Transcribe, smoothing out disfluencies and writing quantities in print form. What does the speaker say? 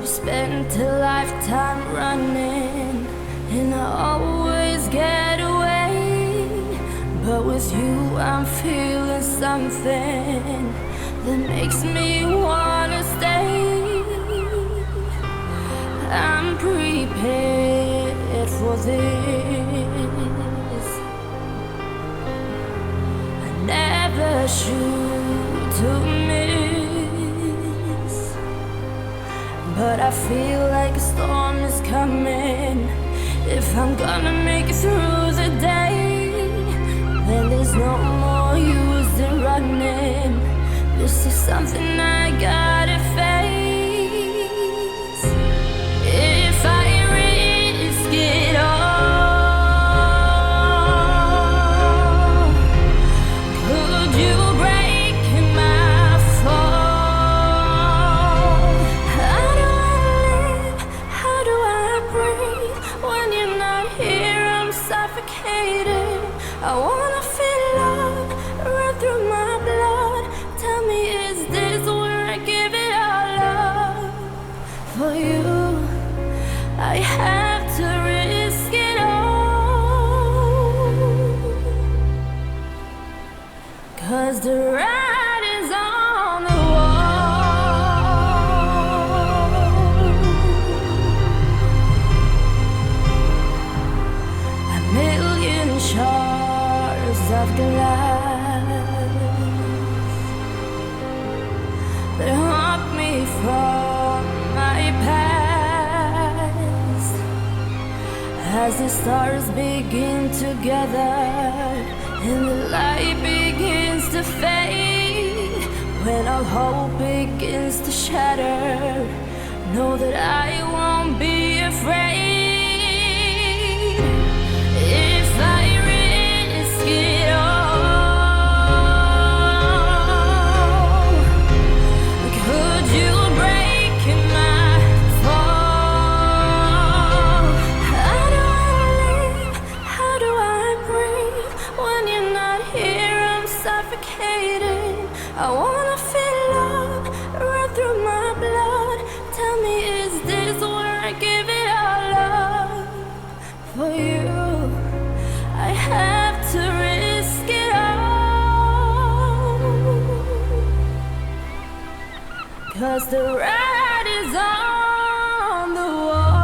spent a lifetime running, and I always get away. But with you I'm feeling something that makes me wanna stay. I'm prepared for this. I never shoot to miss, but I feel like a storm is coming. If I'm gonna make it through the day, then there's no more use in running. This is something I gotta face. If I risk it all, could you break my fall? How do I live? How do I breathe? When you're not here, I'm suffocating. I wanna feel love run through my blood. Tell me, is this where I give it all up? For you, I have to risk it all, 'cause the ride is on the wall. A million shards of glass that haunt me from my past. As the stars begin to gather and the light begins to fade, when all hope begins to shatter, know that I won't be afraid. If I risk it all, could you break my fall? How do I live? How do I breathe? When you're not here, I'm suffocating. I wanna feel love run through my blood. Tell me, is this where I give it all up? For you, I have to risk it all, 'cause the ride is on the wall.